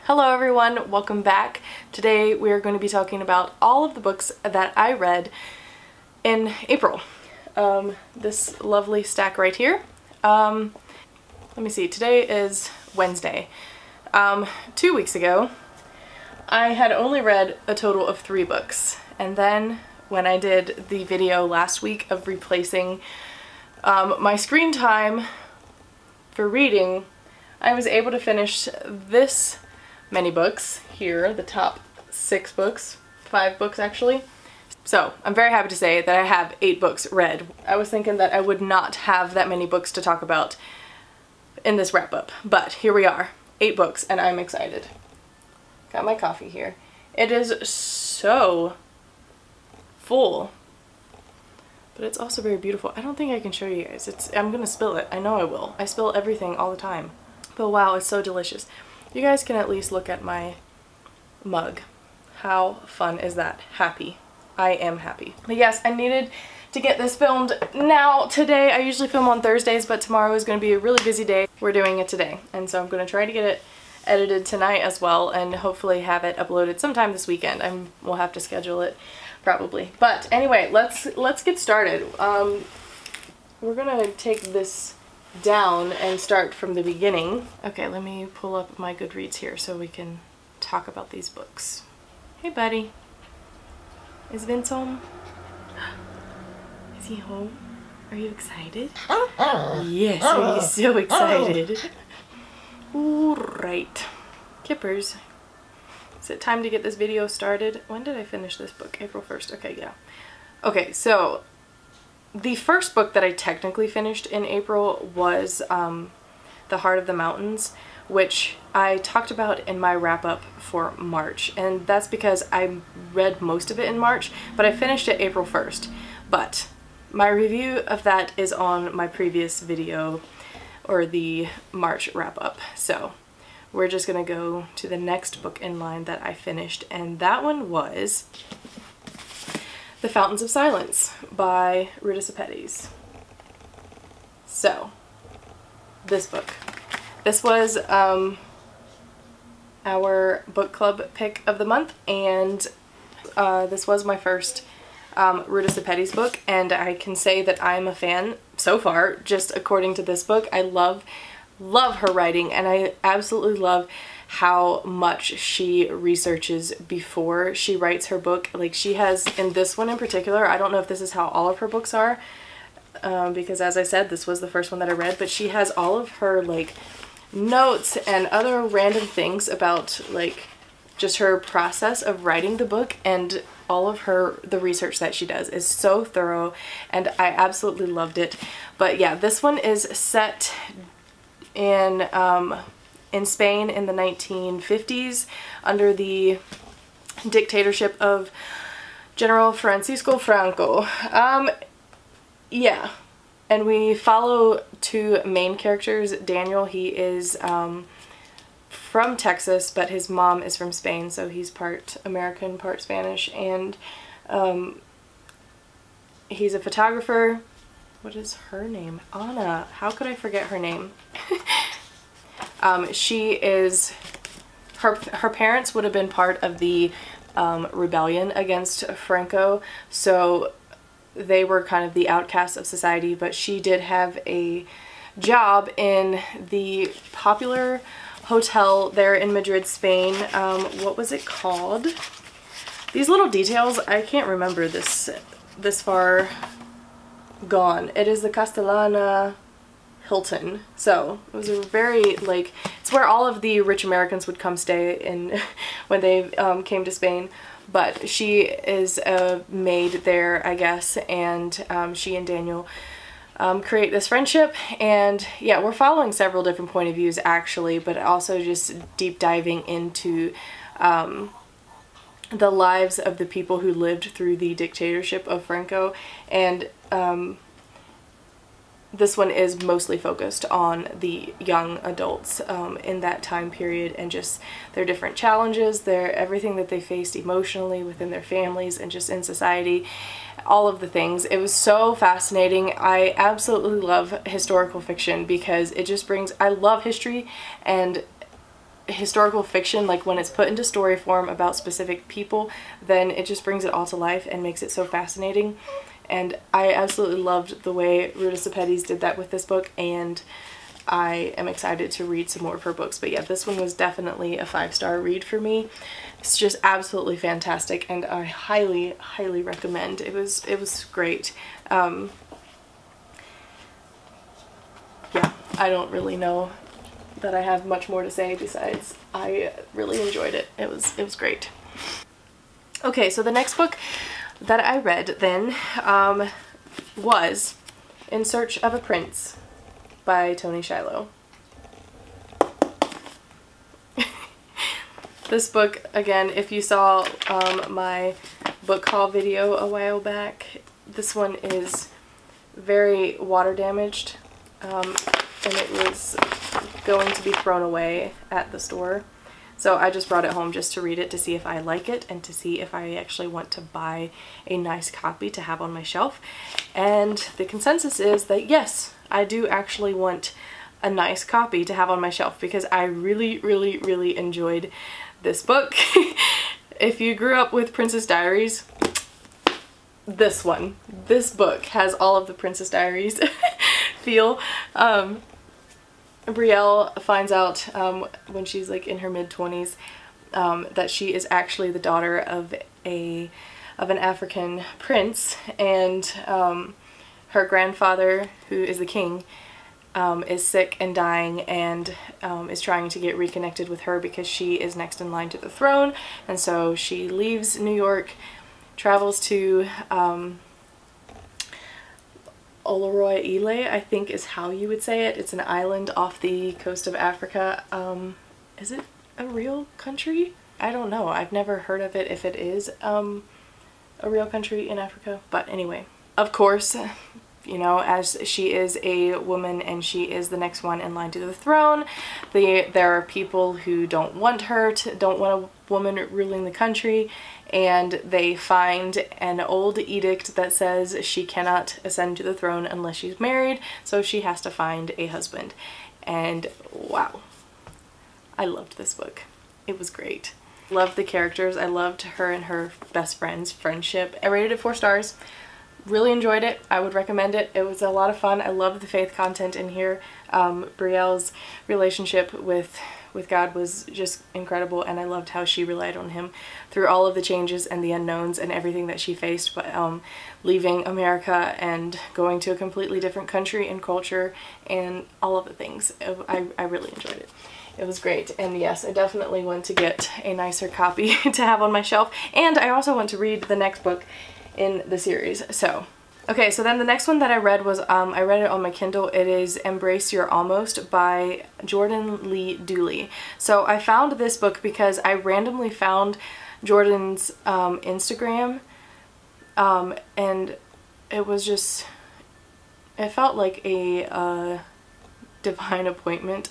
Hello everyone, welcome back. Today we are going to be talking about all of the books that I read in April. This lovely stack right here. Let me see, today is Wednesday. 2 weeks ago I had only read a total of 3 books, and then when I did the video last week of replacing my screen time for reading, I was able to finish this many books here, the top 6 books, 5 books actually. So I'm very happy to say that I have 8 books read. I was thinking that I would not have that many books to talk about in this wrap up, but here we are, 8 books, and I'm excited. Got my coffee here. It is so full, but it's also very beautiful. I don't think I can show you guys. I'm gonna spill it. I know I will. I spill everything all the time. But wow, it's so delicious. You guys can at least look at my mug. How fun is that? Happy. I am happy. But yes, I needed to get this filmed now, today. I usually film on Thursdays, but tomorrow is going to be a really busy day. We're doing it today. And so I'm going to try to get it edited tonight as well, and hopefully have it uploaded sometime this weekend. We'll have to schedule it probably. But anyway, let's get started. We're going to take this down and start from the beginning. Okay, let me pull up my Goodreads here so we can talk about these books. Hey buddy. Is Vince home? Is he home? Are you excited? Yes, are you so excited? Alright. Kippers. Is it time to get this video started? When did I finish this book? April 1st. Okay, yeah. Okay, so the first book that I technically finished in April was The Heart of the Mountains, which I talked about in my wrap-up for March, and that's because I read most of it in March, but I finished it April 1st. But my review of that is on my previous video, or the March wrap-up, so we're just gonna go to the next book in line that I finished, and that one was The Fountains of Silence by Ruta Sepetys. So, this book. This was our book club pick of the month, and this was my first Ruta Sepetys book, and I can say that I'm a fan so far, just according to this book. I love her writing, and I absolutely love how much she researches before she writes her book. Like, she has, in this one in particular, I don't know if this is how all of her books are, because as I said, this was the first one that I read, but she has all of her like notes and other random things about like just her process of writing the book, and all of the research that she does is so thorough, and I absolutely loved it. But yeah, this one is set in Spain in the 1950s under the dictatorship of General Francisco Franco. Yeah, and we follow 2 main characters. Daniel, he is from Texas, but his mom is from Spain, so he's part American, part Spanish, and he's a photographer. What is her name? Anna. How could I forget her name? She is, her parents would have been part of the rebellion against Franco, so they were kind of the outcasts of society, but she did have a job in the popular hotel there in Madrid, Spain. What was it called? These little details, I can't remember this far gone. It is the Castellana Hilton. So it was a very, like, it's where all of the rich Americans would come stay in when they came to Spain. But she is a maid there, I guess, and she and Daniel create this friendship, and yeah, we're following several different point of views actually, but also just deep diving into the lives of the people who lived through the dictatorship of Franco, and this one is mostly focused on the young adults in that time period, and just their different challenges, everything that they faced emotionally within their families and just in society, all of the things. It was so fascinating. I absolutely love historical fiction because it just brings, I love history, and historical fiction, like when it's put into story form about specific people, then it just brings it all to life and makes it so fascinating. And I absolutely loved the way Ruta Sepetys did that with this book, and I am excited to read some more of her books. But yeah, this one was definitely a 5-star read for me. It's just absolutely fantastic, and I highly, highly recommend. It was great. Yeah, I don't really know that I have much more to say besides I really enjoyed it. It was great. Okay, so the next book that I read then was In Search of a Prince by Toni Shiloh. This book, again, if you saw my book haul video a while back, this one is very water damaged, and it was going to be thrown away at the store. So I just brought it home just to read it, to see if I like it and to see if I actually want to buy a nice copy to have on my shelf. And the consensus is that yes, I do actually want a nice copy to have on my shelf, because I really, really, really enjoyed this book. If you grew up with Princess Diaries, this book has all of the Princess Diaries feel. Brielle finds out when she's like in her mid-20s that she is actually the daughter of an African prince, and her grandfather, who is the king, is sick and dying, and is trying to get reconnected with her because she is next in line to the throne. And so she leaves New York, travels to Ile, I think is how you would say it. It's an island off the coast of Africa. Is it a real country? I don't know. I've never heard of it if it is a real country in Africa. But anyway, of course, you know, as she is a woman and she is the next one in line to the throne, there are people who don't want a woman ruling the country, and they find an old edict that says she cannot ascend to the throne unless she's married, so she has to find a husband. And wow, I loved this book. It was great. Loved the characters. I loved her and her best friend's friendship. I rated it 4 stars. Really enjoyed it. I would recommend it. It was a lot of fun. I loved the faith content in here. Brielle's relationship with God was just incredible, and I loved how she relied on him through all of the changes and the unknowns and everything that she faced, but leaving America and going to a completely different country and culture and all of the things. I really enjoyed it. It was great, and yes, I definitely want to get a nicer copy to have on my shelf, and I also want to read the next book in the series. So okay, so then the next one that I read was I read it on my Kindle. It is Embrace Your Almost by Jordan Lee Dooley. So I found this book because I randomly found Jordan's Instagram, and it was just, it felt like a divine appointment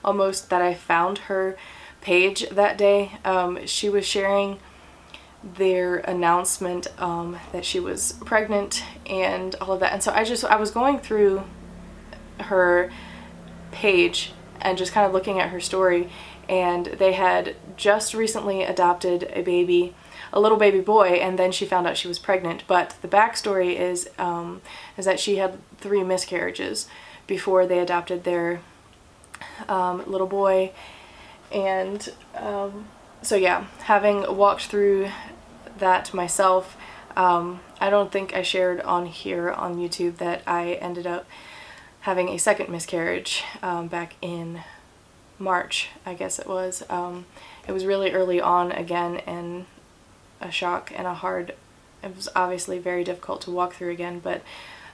almost that I found her page that day. She was sharing their announcement that she was pregnant and all of that, and so I was going through her page and just kind of looking at her story, and they had just recently adopted a baby, a little baby boy, and then she found out she was pregnant. But the backstory is that she had 3 miscarriages before they adopted their little boy. And so yeah, having walked through that myself, I don't think I shared on here on YouTube that I ended up having a second miscarriage back in March, I guess it was. It was really early on again, and a shock and it was obviously very difficult to walk through again, but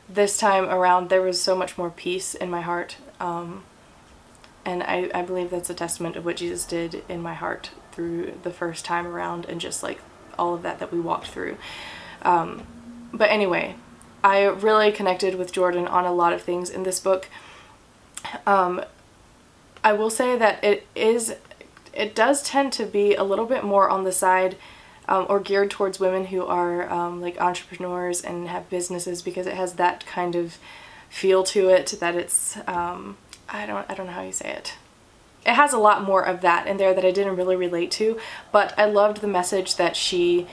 this time around there was so much more peace in my heart. And I believe that's a testament of what Jesus did in my heart through the first time around, and just like all of that we walked through. But anyway, I really connected with Jordan on a lot of things in this book. I will say that it does tend to be a little bit more on the side or geared towards women who are like entrepreneurs and have businesses, because it has that kind of feel to it, that it's I don't know how you say it. it has a lot more of that in there that I didn't really relate to, but I loved the message that she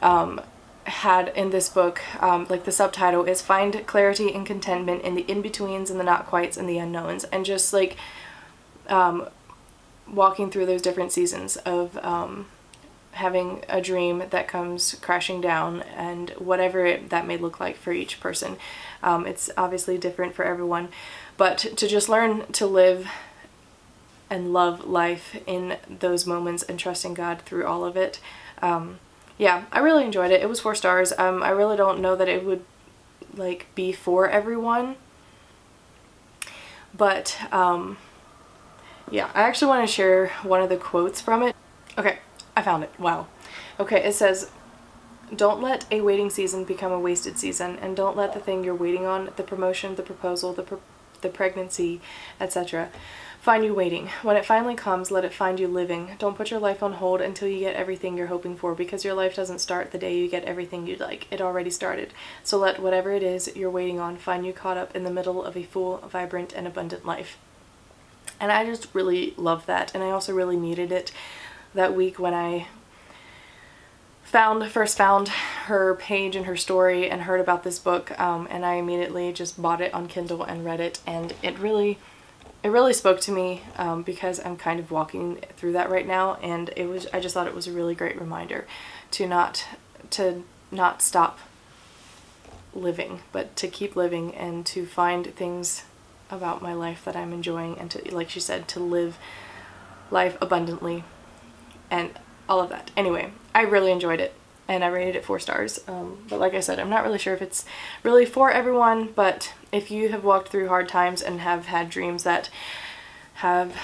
had in this book. Like the subtitle is "Find Clarity and Contentment in the In-Betweens and the Not-Quites and the Unknowns," and just like walking through those different seasons of having a dream that comes crashing down, and whatever that may look like for each person. It's obviously different for everyone, but to just learn to live and love life in those moments and trusting God through all of it. Yeah, I really enjoyed it. It was 4 stars. I really don't know that it would like be for everyone, but yeah, I actually want to share one of the quotes from it. Okay, I found it. Wow. Okay, it says, "Don't let a waiting season become a wasted season, and don't let the thing you're waiting on, the promotion, the proposal, the pregnancy, etc., find you waiting. When it finally comes, let it find you living. Don't put your life on hold until you get everything you're hoping for, because your life doesn't start the day you get everything you'd like. It already started. So let whatever it is you're waiting on find you caught up in the middle of a full, vibrant, and abundant life." And I just really love that, and I also really needed it that week when I first found her page and her story and heard about this book, and I immediately just bought it on Kindle and read it, and it really spoke to me, because I'm kind of walking through that right now, and I just thought it was a really great reminder to not stop living, but to keep living and to find things about my life that I'm enjoying, and to, like she said, to live life abundantly and all of that. Anyway, I really enjoyed it, and I rated it 4 stars. But like I said, I'm not really sure if it's really for everyone, but if you have walked through hard times and have had dreams that have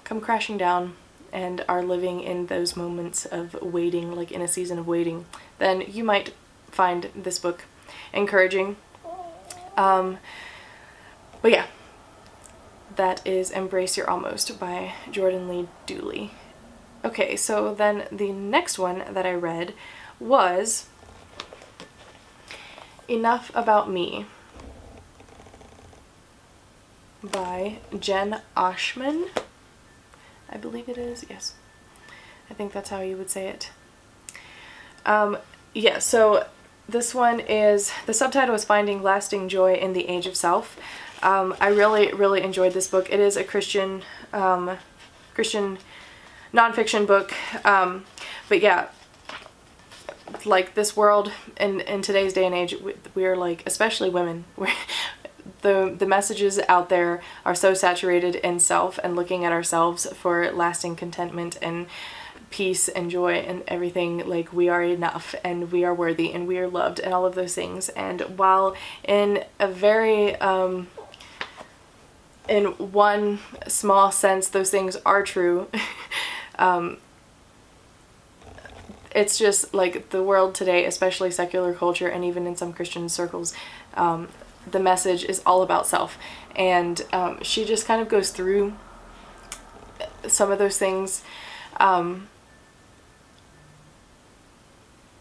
come crashing down and are living in those moments of waiting, like in a season of waiting, then you might find this book encouraging. But yeah, that is Embrace Your Almost by Jordan Lee Dooley. Okay, so then the next one that I read was Enough About Me by Jen Oshman. I believe it is, yes. I think that's how you would say it. Yeah, so this one is, the subtitle is Finding Lasting Joy in the Age of Self. I really enjoyed this book. It is a Christian nonfiction book, but yeah, like this world in today's day and age, we are like, especially women, the messages out there are so saturated in self and looking at ourselves for lasting contentment and peace and joy and everything. Like, we are enough and we are worthy and we are loved and all of those things. And while in a very in one small sense those things are true, it's just like the world today, especially secular culture and even in some Christian circles, the message is all about self. And she just kind of goes through some of those things and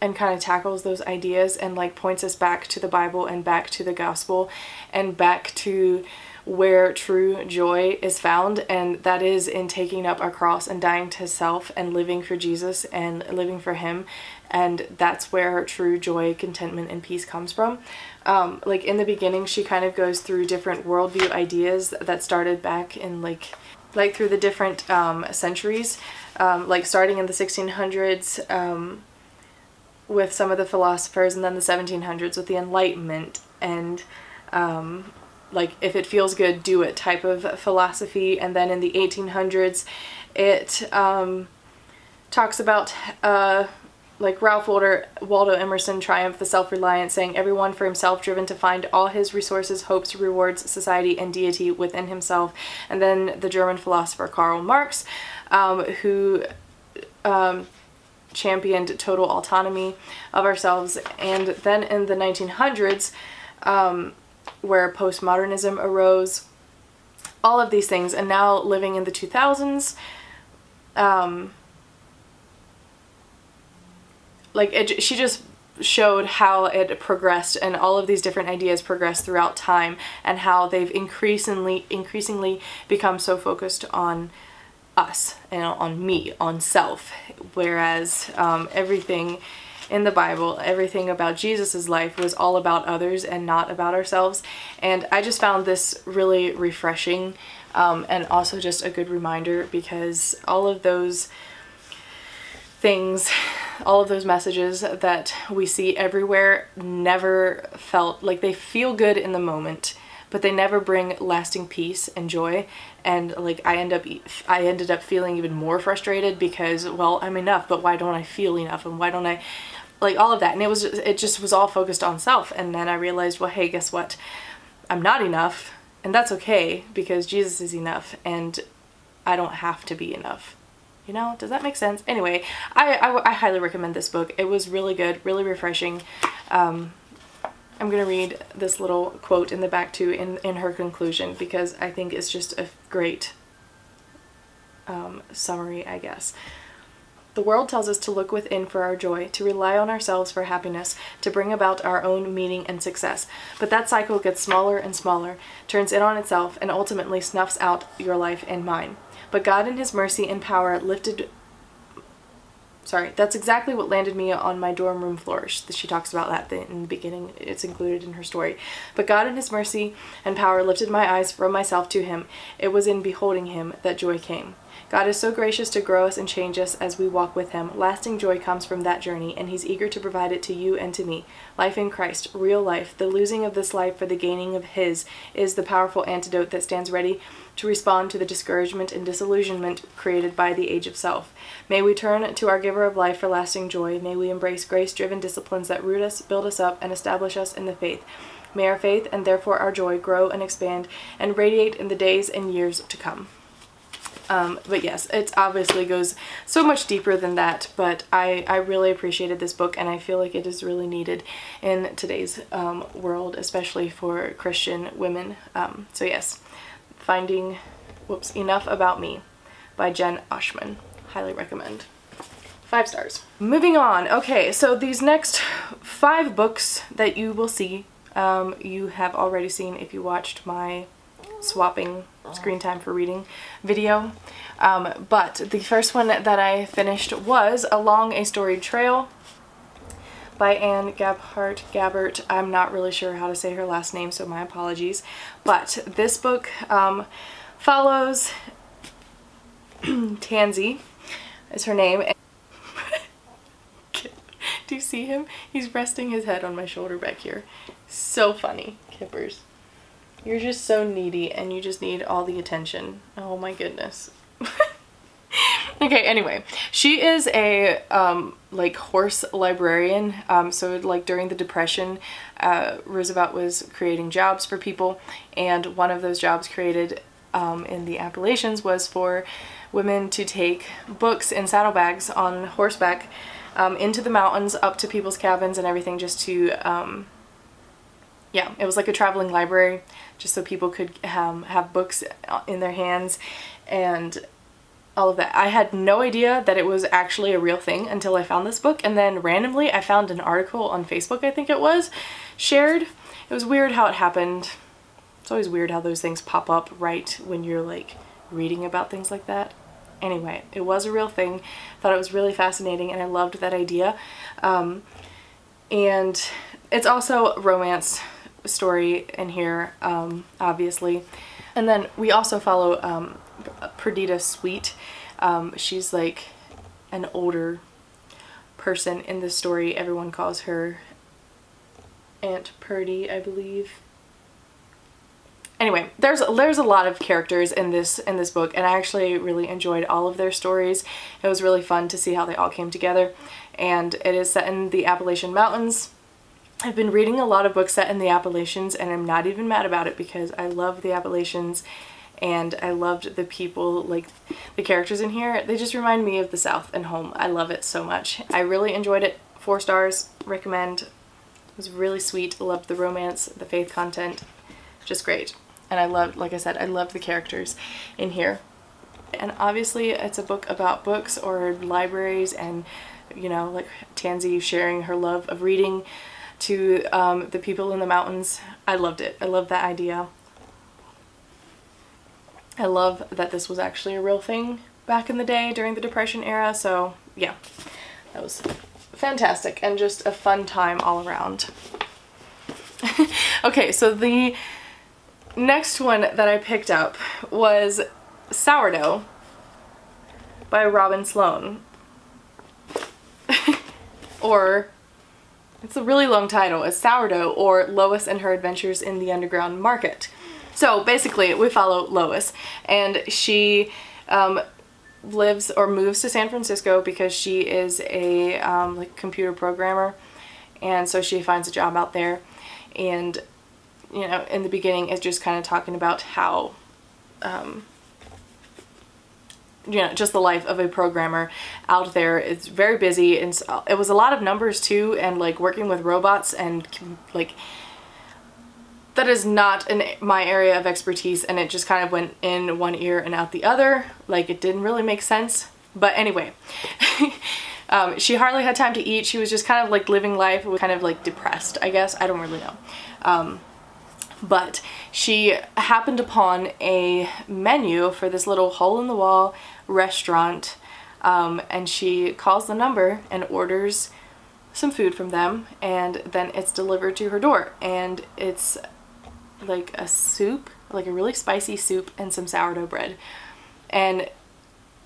kind of tackles those ideas and like points us back to the Bible and back to the gospel and back to where true joy is found, and that is in taking up our cross and dying to self and living for Jesus and living for Him. And that's where true joy, contentment, and peace comes from. Like in the beginning, she kind of goes through different worldview ideas that started back in like through the different centuries, like starting in the 1600s with some of the philosophers, and then the 1700s with the Enlightenment and like, if it feels good, do it type of philosophy. And then in the 1800s, it talks about like Ralph Waldo Emerson, Triumph the Self-Reliant, saying everyone for himself, driven to find all his resources, hopes, rewards, society, and deity within himself. And then the German philosopher Karl Marx, who championed total autonomy of ourselves. And then in the 1900s, where postmodernism arose, all of these things. And now living in the 2000s, like she just showed how it progressed, and all of these different ideas progressed throughout time, and how they've increasingly become so focused on us and on me, on self, whereas everything in the Bible, everything about Jesus's life was all about others and not about ourselves. And I just found this really refreshing, and also just a good reminder, because all of those things, all of those messages that we see everywhere never felt like, they feel good in the moment, but they never bring lasting peace and joy. And like I ended up feeling even more frustrated because, well, I'm enough, but why don't I feel enough, and why don't I, like, all of that. And it just was all focused on self. And then I realized, well, hey, guess what? I'm not enough, and that's okay, because Jesus is enough, and I don't have to be enough. You know, does that make sense? Anyway, I highly recommend this book. It was really good, really refreshing. I'm gonna read this little quote in the back too, in her conclusion, because I think it's just a great summary, I guess. The world tells us to look within for our joy, to rely on ourselves for happiness, to bring about our own meaning and success. But that cycle gets smaller and smaller, turns in on itself, and ultimately snuffs out your life and mine. But God in His mercy and power that's exactly what landed me on my dorm room floor. She talks about that in the beginning. It's included in her story. But God in His mercy and power lifted my eyes from myself to Him. It was in beholding Him that joy came. God is so gracious to grow us and change us as we walk with Him. Lasting joy comes from that journey, and He's eager to provide it to you and to me. Life in Christ, real life, the losing of this life for the gaining of His, is the powerful antidote that stands ready to respond to the discouragement and disillusionment created by the age of self. May we turn to our giver of life for lasting joy. May we embrace grace-driven disciplines that root us, build us up, and establish us in the faith. May our faith, and therefore our joy, grow and expand and radiate in the days and years to come. But yes, it obviously goes so much deeper than that, but I really appreciated this book, and I feel like it is really needed in today's world, especially for Christian women. So yes, Enough About Me by Jen Oshman. Highly recommend. 5 stars. Moving on. Okay, so these next 5 books that you will see, you have already seen if you watched my swapping screen time for reading video. But the first one that I finished was Along a Storied Trail by Gabhart. I'm not really sure how to say her last name, so my apologies. But this book follows Tansy is her name. Do you see him? He's resting his head on my shoulder back here. So funny, Kippers. You're just so needy and you just need all the attention. Oh my goodness. Okay, anyway, she is a like horse librarian. So like during the Depression, Roosevelt was creating jobs for people, and one of those jobs created in the Appalachians was for women to take books in saddlebags on horseback into the mountains, up to people's cabins and everything, just to yeah, it was like a traveling library, just so people could have books in their hands and all of that. I had no idea that it was actually a real thing until I found this book, and then randomly I found an article on Facebook, I think it was, shared. It was weird how it happened. It's always weird how those things pop up right when you're like reading about things like that. Anyway, it was a real thing. Thought it was really fascinating, and I loved that idea. And it's also a romance story in here, obviously. And then we also follow Perdita Sweet. She's like an older person in the story. Everyone calls her Aunt Purdy, I believe. Anyway, there's a lot of characters in this book, and I actually really enjoyed all of their stories. It was really fun to see how they all came together, and it is set in the Appalachian Mountains. I've been reading a lot of books set in the Appalachians, and I'm not even mad about it because I love the Appalachians, and I loved the people, like the characters in here. They just remind me of the South and home. I love it so much. I really enjoyed it. 4 stars. Recommend. It was really sweet. I loved the romance, the faith content. Just great. And I loved, like I said, I loved the characters in here. And obviously it's a book about books or libraries, and you know, like Tansy sharing her love of reading to the people in the mountains. I loved it. I love that idea. I love that this was actually a real thing. back in the day during the Depression era, so yeah, that was fantastic and just a fun time all around. Okay, so the next one that I picked up was Sourdough by Robin Sloan. Or, it's a really long title, it's Sourdough or Lois and Her Adventures in the Underground Market. So basically we follow Lois, and she lives or moves to San Francisco because she is a like computer programmer, and so she finds a job out there. And you know, in the beginning it's just kind of talking about how you know, just the life of a programmer out there. It's very busy, and it was a lot of numbers too, and like working with robots, and like that is not in my area of expertise, and it just kind of went in one ear and out the other. Like, it didn't really make sense. But anyway, she hardly had time to eat. She was just kind of like living life, kind of like depressed, I guess. I don't really know. But she happened upon a menu for this little hole-in-the-wall restaurant, and she calls the number and orders some food from them, and then it's delivered to her door, and it's like a soup, like a really spicy soup, and some sourdough bread. And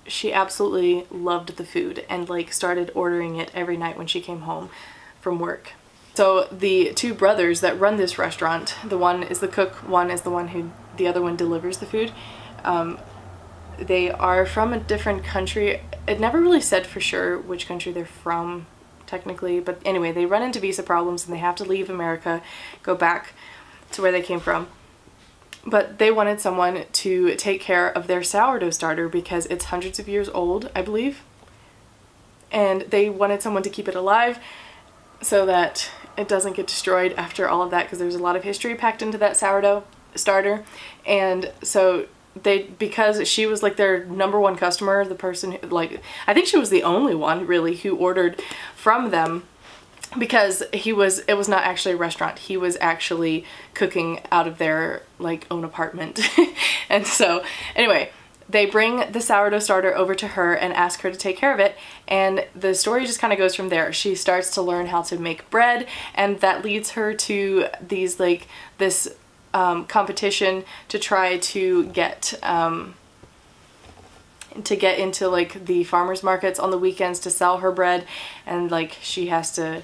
she absolutely loved the food and like started ordering it every night when she came home from work. So the two brothers that run this restaurant, the one is the cook, one is the other one delivers the food. They are from a different country. It never really said for sure which country they're from technically, but anyway, they run into visa problems and they have to leave America, go back to where they came from. But they wanted someone to take care of their sourdough starter because it's hundreds of years old, I believe. And they wanted someone to keep it alive so that it doesn't get destroyed after all of that, because there's a lot of history packed into that sourdough starter. And so because she was like their #1 customer, the person who, like, I think she was the only one really who ordered from them, because it was not actually a restaurant, he was actually cooking out of their like own apartment. And so anyway, they bring the sourdough starter over to her and ask her to take care of it, and the story just kind of goes from there. She starts to learn how to make bread, and that leads her to these like this competition to try to get into like the farmers markets on the weekends to sell her bread. And like she has to,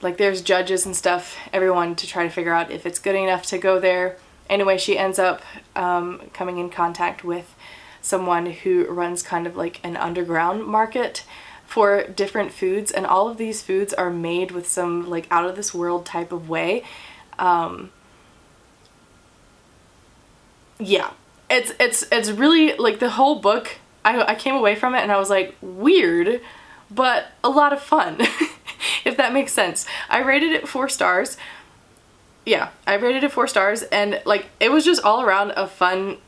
like, there's judges and stuff, everyone, to try to figure out if it's good enough to go there. Anyway, she ends up coming in contact with someone who runs kind of like an underground market for different foods, and all of these foods are made with some like out of this world type of way. Yeah, it's really like the whole book, I came away from it and I was like, weird, but a lot of fun. If that makes sense. I rated it 4 stars. Yeah, I rated it 4 stars, and like it was just all around a fun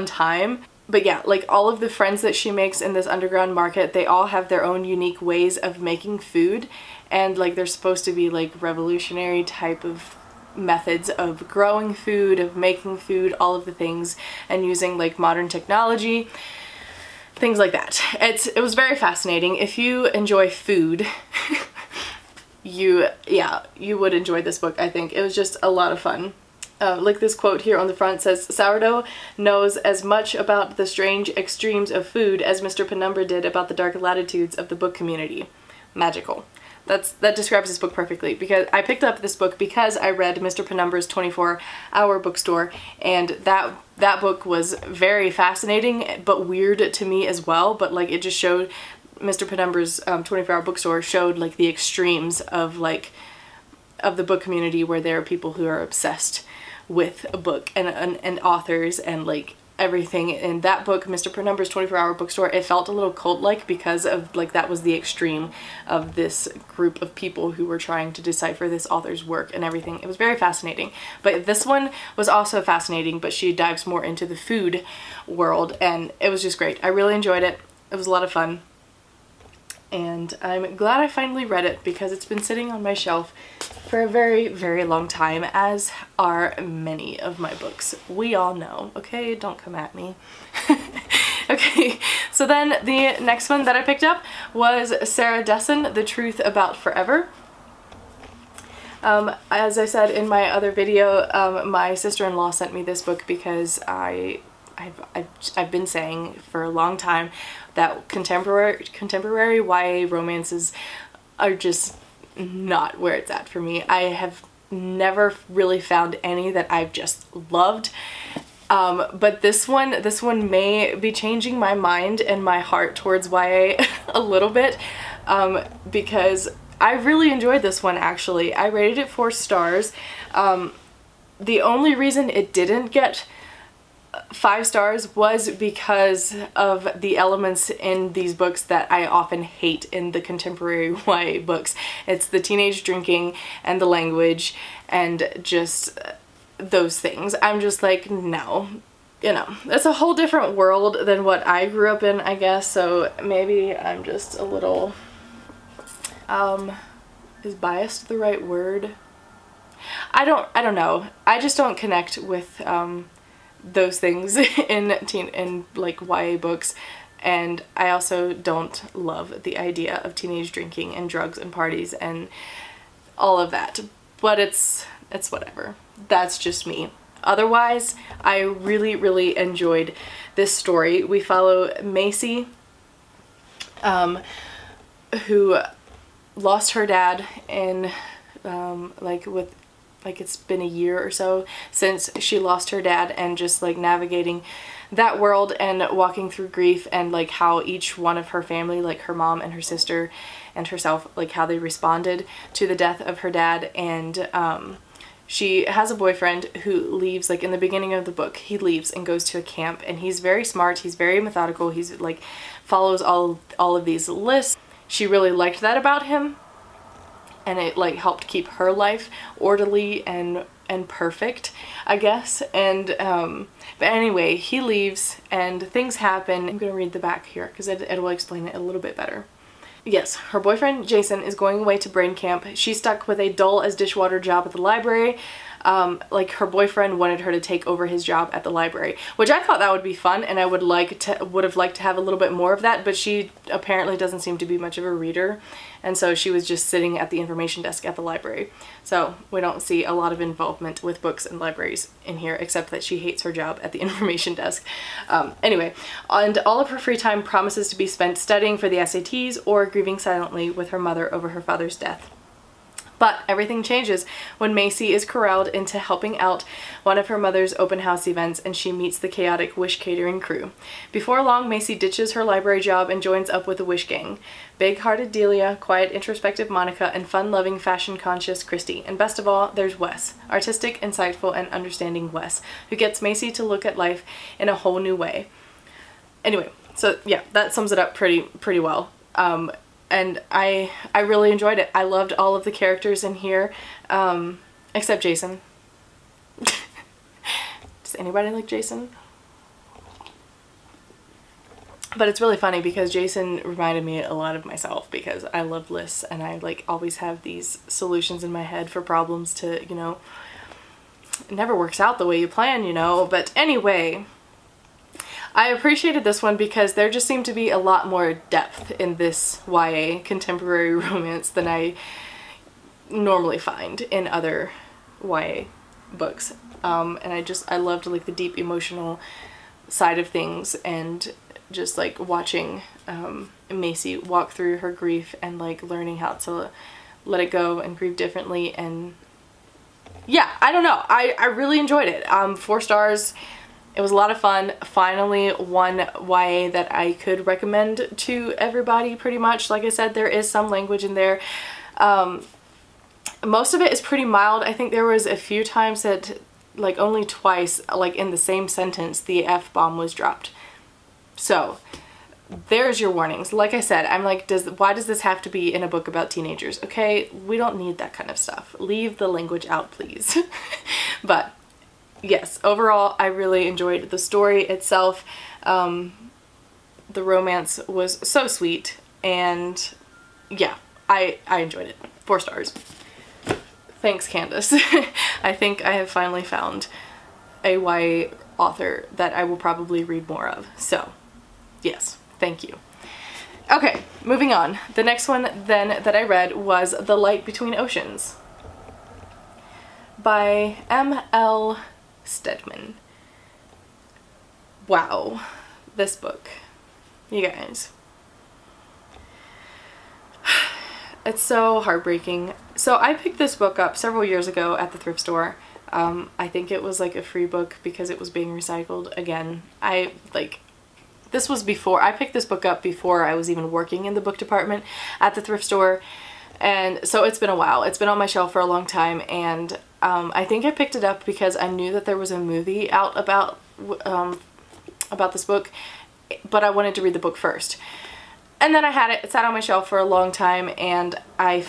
time. But yeah, like all of the friends that she makes in this underground market, they all have their own unique ways of making food, and like they're supposed to be like revolutionary type of methods of growing food, of making food, all of the things, and using like modern technology, things like that. It was very fascinating. If you enjoy food, you would enjoy this book, I think. It was just a lot of fun. Like this quote here on the front says, "Sourdough knows as much about the strange extremes of food as Mr. Penumbra did about the dark latitudes of the book community." Magical. That describes this book perfectly, because I picked up this book because I read Mr. Penumbra's 24-hour bookstore, and that book was very fascinating but weird to me as well. But like it just showed, Mr. Penumbra's 24-hour bookstore showed like the extremes of like of the book community, where there are people who are obsessed with a book and authors and like everything. In that book, Mr. Penumbra's 24-hour bookstore, it felt a little cult-like because of like that was the extreme of this group of people who were trying to decipher this author's work and everything. It was very fascinating. But this one was also fascinating, but she dives more into the food world, and it was just great. I really enjoyed it. It was a lot of fun. And I'm glad I finally read it, because it's been sitting on my shelf for a very, very long time, as are many of my books. We all know, okay? Don't come at me. Okay, So then the next one that I picked up was Sarah Dessen, The Truth About Forever. As I said in my other video, my sister-in-law sent me this book because I've been saying for a long time that contemporary YA romances are just not where it's at for me. I have never really found any that I've just loved. But this one may be changing my mind and my heart towards YA a little bit, because I really enjoyed this one actually. I rated it 4 stars. The only reason it didn't get 5 stars was because of the elements in these books that I often hate in the contemporary YA books. It's the teenage drinking and the language and just those things. I'm just like, no. You know, it's a whole different world than what I grew up in, I guess, so maybe I'm just a little, is biased the right word? I don't know. I just don't connect with, those things in like YA books, and I also don't love the idea of teenage drinking and drugs and parties and all of that, but it's whatever. That's just me. Otherwise, I really enjoyed this story. We follow Macy, who lost her dad in like it's been a year or so since she lost her dad, and just like navigating that world and walking through grief, and like how each one of her family, like her mom and her sister and herself, like how they responded to the death of her dad. And she has a boyfriend who leaves, like in the beginning of the book, he leaves and goes to a camp, and he's very smart, he's very methodical, he's like follows all of these lists. She really liked that about him, and it like helped keep her life orderly and perfect, I guess. And but anyway, he leaves and things happen. I'm gonna read the back here because it will explain it a little bit better. Yes, her boyfriend Jason is going away to brain camp. She's stuck with a dull as dishwater job at the library. Like her boyfriend wanted her to take over his job at the library, which I thought that would be fun, and I would have liked to have a little bit more of that, but she apparently doesn't seem to be much of a reader, and so she was just sitting at the information desk at the library. So we don't see a lot of involvement with books and libraries in here, except that she hates her job at the information desk. Anyway, and all of her free time promises to be spent studying for the SATs or grieving silently with her mother over her father's death. But everything changes when Macy is corralled into helping out one of her mother's open house events, and she meets the chaotic Wish catering crew. Before long, Macy ditches her library job and joins up with the Wish gang. Big-hearted Delia, quiet, introspective Monica, and fun-loving, fashion-conscious Christy. And best of all, there's Wes. Artistic, insightful, and understanding Wes, who gets Macy to look at life in a whole new way. Anyway, so yeah, that sums it up pretty well. And I really enjoyed it. I loved all of the characters in here, except Jason. Does anybody like Jason? But it's really funny because Jason reminded me a lot of myself, because I love lists and I like always have these solutions in my head for problems to, you know, it never works out the way you plan, you know. But anyway, I appreciated this one because there just seemed to be a lot more depth in this YA contemporary romance than I normally find in other YA books. And I loved like the deep emotional side of things, and just like watching Macy walk through her grief and like learning how to let it go and grieve differently. And yeah, I don't know, I really enjoyed it. 4 stars. It was a lot of fun. Finally, one YA that I could recommend to everybody pretty much. Like I said, there is some language in there. Most of it is pretty mild. I think there was a few times that, like only twice, like in the same sentence, the F-bomb was dropped. So there's your warnings. Like I said, I'm like, why does this have to be in a book about teenagers? Okay, we don't need that kind of stuff. Leave the language out, please. But yes, overall, I really enjoyed the story itself. The romance was so sweet, and yeah, I enjoyed it. 4 stars. Thanks, Candace. I think I have finally found a YA author that I will probably read more of. So, Yes, thank you. Okay, moving on. The next one then that I read was The Light Between Oceans by M.L. Stedman. Wow, this book, you guys. It's so heartbreaking. So I picked this book up several years ago at the thrift store. I think it was like a free book because it was being recycled again. This was before, I picked this book up before I was even working in the book department at the thrift store. And so it's been a while. It's been on my shelf for a long time, and I think I picked it up because I knew that there was a movie out about this book, but I wanted to read the book first. And then I had it, it sat on my shelf for a long time, and I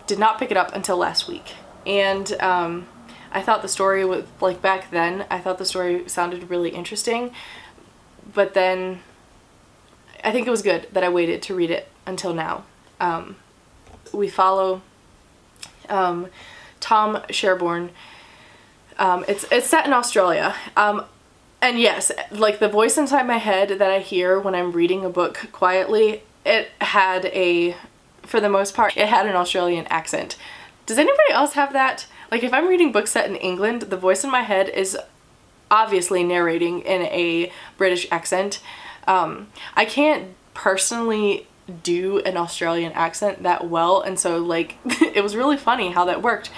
did not pick it up until last week. And I thought the story was, like back then, I thought the story sounded really interesting, but then I think it was good that I waited to read it until now. We follow Tom Sherborne. It's set in Australia. And yes, like the voice inside my head that I hear when I'm reading a book quietly, it had for the most part, it had an Australian accent. Does anybody else have that? Like if I'm reading books set in England, the voice in my head is obviously narrating in a British accent. I can't personally do an Australian accent that well, and so like it was really funny how that worked,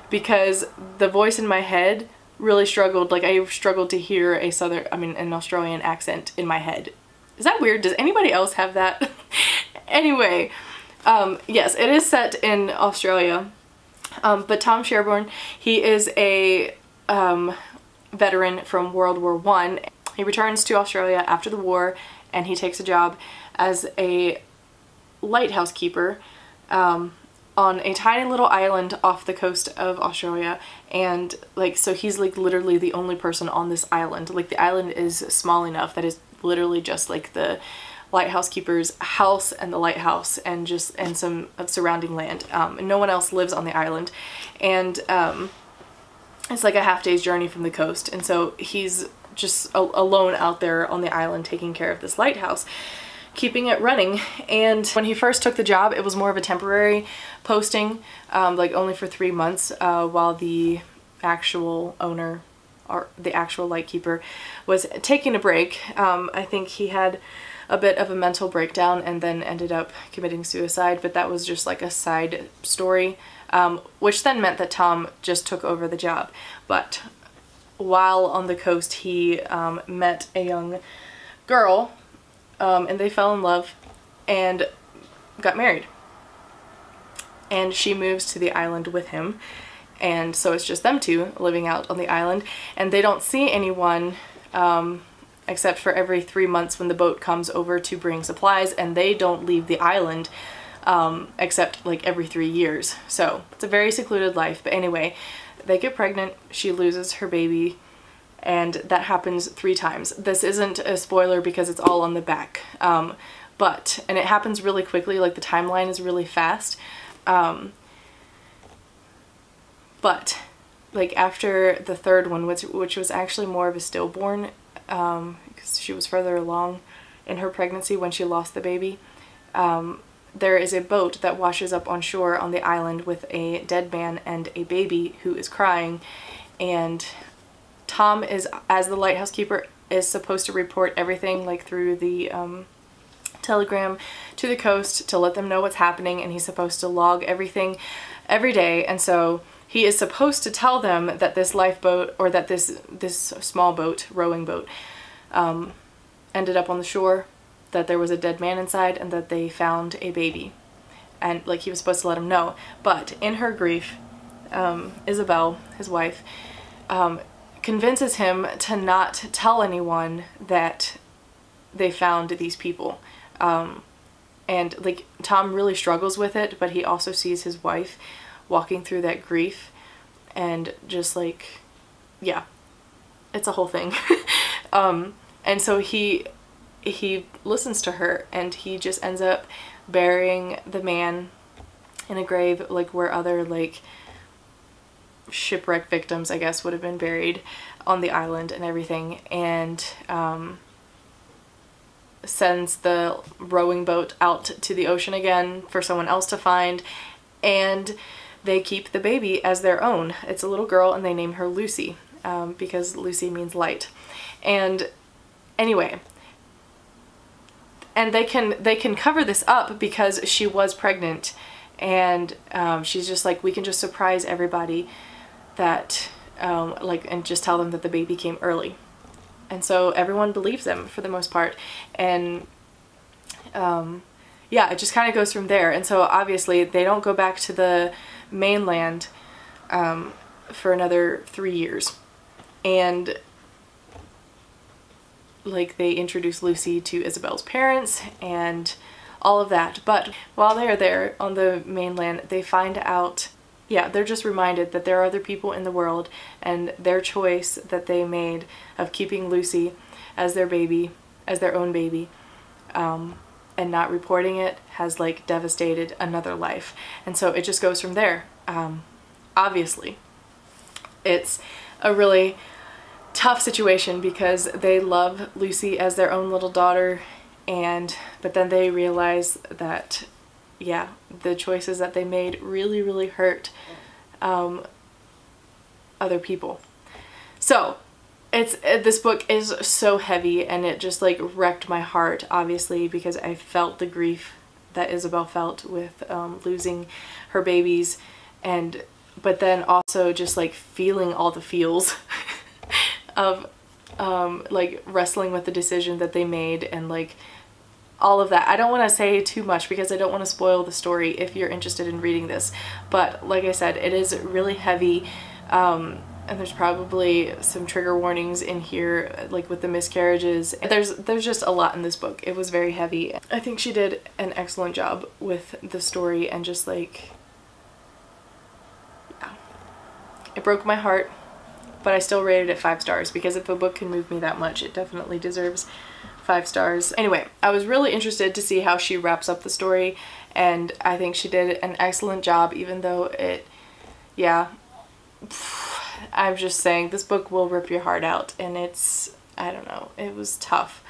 because the voice in my head really struggled. Like I struggled to hear an Australian accent in my head. Is that weird? Does anybody else have that? Anyway, yes, it is set in Australia, but Tom Sherborne, he is a veteran from World War I. He returns to Australia after the war, and he takes a job as a lighthouse keeper on a tiny little island off the coast of Australia. And like, so he's like literally the only person on this island. Like the island is small enough that is literally just like the lighthouse keeper's house and the lighthouse and some surrounding land. No one else lives on the island, and it's like a half-day's journey from the coast, and so he's just alone out there on the island taking care of this lighthouse, keeping it running. And when he first took the job, it was more of a temporary posting, like only for 3 months, while the actual owner, or the actual lightkeeper, was taking a break. I think he had a bit of a mental breakdown and then ended up committing suicide, but that was just like a side story, which then meant that Tom just took over the job. But while on the coast, he met a young girl, and they fell in love and got married. And she moves to the island with him, and so it's just them two living out on the island, and they don't see anyone except for every 3 months when the boat comes over to bring supplies, and they don't leave the island except like every 3 years. So it's a very secluded life. But anyway, they get pregnant, she loses her baby, and that happens 3 times. This isn't a spoiler because it's all on the back, and it happens really quickly, like the timeline is really fast. But like after the third one, which was actually more of a stillborn, because she was further along in her pregnancy when she lost the baby, there is a boat that washes up on shore on the island with a dead man and a baby who is crying, and Tom is, as the lighthouse keeper, is supposed to report everything like through the telegram to the coast to let them know what's happening, and he's supposed to log everything every day. And so he is supposed to tell them that this lifeboat, or that this small boat, rowing boat, ended up on the shore, that there was a dead man inside, and that they found a baby. And like he was supposed to let him know. But in her grief, Isabel, his wife, convinces him to not tell anyone that they found these people. And like Tom really struggles with it, but he also sees his wife walking through that grief, and just like, yeah, it's a whole thing. And so he listens to her, and he just ends up burying the man in a grave, like where other like shipwreck victims, I guess, would have been buried on the island and everything. And sends the rowing boat out to the ocean again for someone else to find, and they keep the baby as their own. It's a little girl and they name her Lucy, because Lucy means light. And anyway, and they can cover this up because she was pregnant, and she's just like, we can just surprise everybody that like, and just tell them that the baby came early. And so everyone believes them for the most part. And yeah, it just kind of goes from there. And so obviously they don't go back to the mainland for another 3 years. And like, they introduce Lucy to Isabel's parents and all of that. But while they're there on the mainland, they find out, yeah, they're just reminded that there are other people in the world, and their choice that they made of keeping Lucy as their baby, as their own baby, and not reporting it has like devastated another life. And so it just goes from there. Obviously, it's a really tough situation because they love Lucy as their own little daughter, but then they realize that, yeah, the choices that they made really, really hurt other people. So this book is so heavy, and it just like wrecked my heart, obviously, because I felt the grief that Isabel felt with losing her babies, but then also just like feeling all the feels of like wrestling with the decision that they made, and like all of that. I don't want to say too much because I don't want to spoil the story if you're interested in reading this, but like I said, it is really heavy, and there's probably some trigger warnings in here, like with the miscarriages. There's just a lot in this book. It was very heavy. I think she did an excellent job with the story, and just like, yeah, it broke my heart, but I still rated it 5 stars because if a book can move me that much, it definitely deserves 5 stars. Anyway, I was really interested to see how she wraps up the story, and I think she did an excellent job, even though it, yeah, I'm just saying, this book will rip your heart out, and it's, I don't know, it was tough,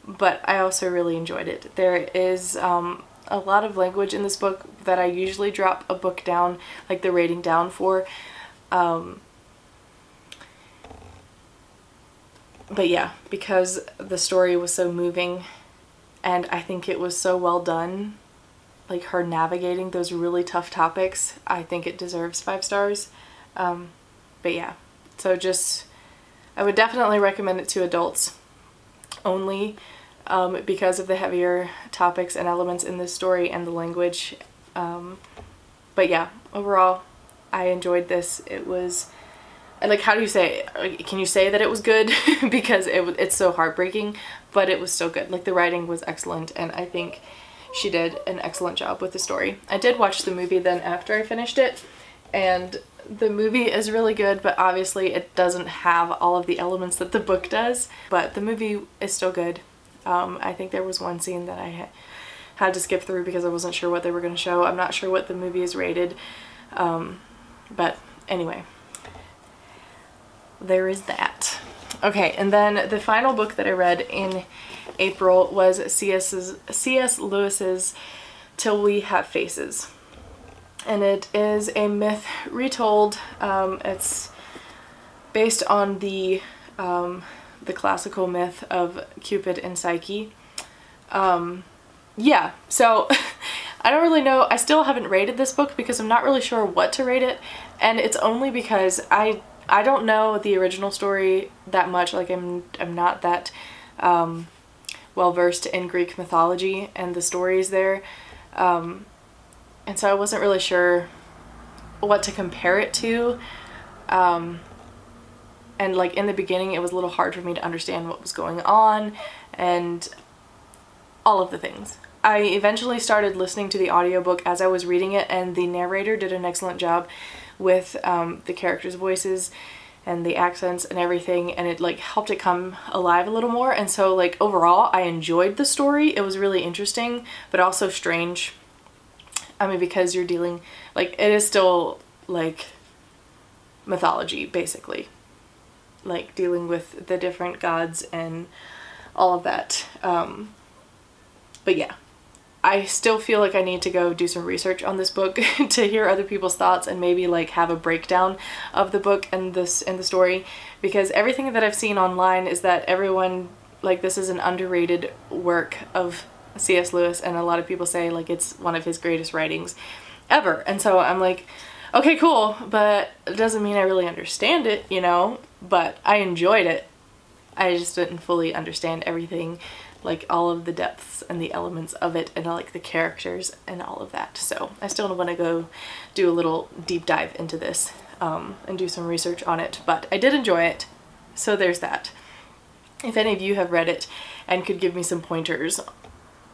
but I also really enjoyed it. There is a lot of language in this book that I usually drop a book down, like the rating down for, but yeah, because the story was so moving, and I think it was so well done, like her navigating those really tough topics, I think it deserves 5 stars. But yeah, so just, I would definitely recommend it to adults only, because of the heavier topics and elements in this story and the language. But yeah, overall, I enjoyed this. It was, like, how do you say it? Can you say that it was good? Because it's so heartbreaking, but it was so good. Like, the writing was excellent, and I think she did an excellent job with the story. I did watch the movie then after I finished it, and the movie is really good, but obviously it doesn't have all of the elements that the book does, but the movie is still good. I think there was one scene that I had to skip through because I wasn't sure what they were going to show. I'm not sure what the movie is rated, but anyway, there is that. Okay, and then the final book that I read in April was C.S. Lewis's Till We Have Faces. And it is a myth retold. It's based on the classical myth of Cupid and Psyche. Yeah, so I don't really know. I still haven't rated this book because I'm not really sure what to rate it, and it's only because I don't know the original story that much. Like, I'm not that well versed in Greek mythology and the stories there. And so I wasn't really sure what to compare it to. And like in the beginning, it was a little hard for me to understand what was going on and all of the things. I eventually started listening to the audiobook as I was reading it, and the narrator did an excellent job with the characters' voices and the accents and everything, and it like helped it come alive a little more. And so like overall, I enjoyed the story. It was really interesting, but also strange. I mean, because you're dealing, like, it is still, like, mythology, basically. Like, dealing with the different gods and all of that. But yeah, I still feel like I need to go do some research on this book to hear other people's thoughts and maybe like have a breakdown of the book and the story, because everything that I've seen online is that everyone, like, this is an underrated work of C.S. Lewis, and a lot of people say like it's one of his greatest writings ever. And so I'm like, okay, cool, but it doesn't mean I really understand it, you know, but I enjoyed it. I just didn't fully understand everything, like all of the depths and the elements of it and like the characters and all of that. So I still want to go do a little deep dive into this and do some research on it, but I did enjoy it. So there's that. If any of you have read it and could give me some pointers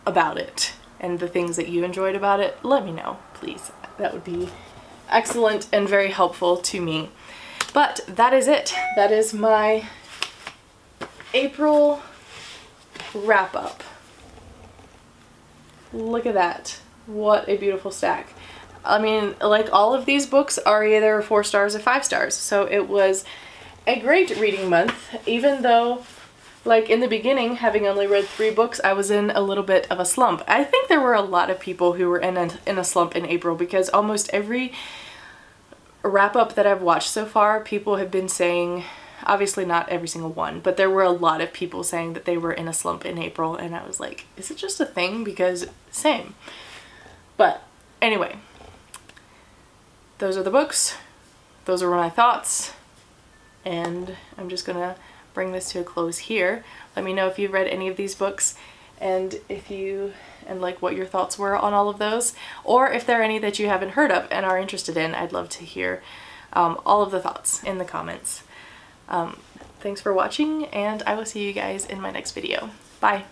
about it and the things that you enjoyed about it, let me know, please. That would be excellent and very helpful to me. But that is it. That is my April wrap up. Look at that. What a beautiful stack. I mean, like, all of these books are either 4 stars or 5 stars. So it was a great reading month, even though, like, in the beginning, having only read 3 books, I was in a little bit of a slump. I think there were a lot of people who were in a slump in April, because almost every wrap up that I've watched so far, people have been saying, obviously not every single one, but there were a lot of people saying that they were in a slump in April, and I was like, is it just a thing? Because same. But anyway, those are the books. Those are my thoughts, and I'm just gonna bring this to a close here. Let me know if you've read any of these books and like what your thoughts were on all of those, or if there are any that you haven't heard of and are interested in. I'd love to hear all of the thoughts in the comments. Thanks for watching, and I will see you guys in my next video. Bye!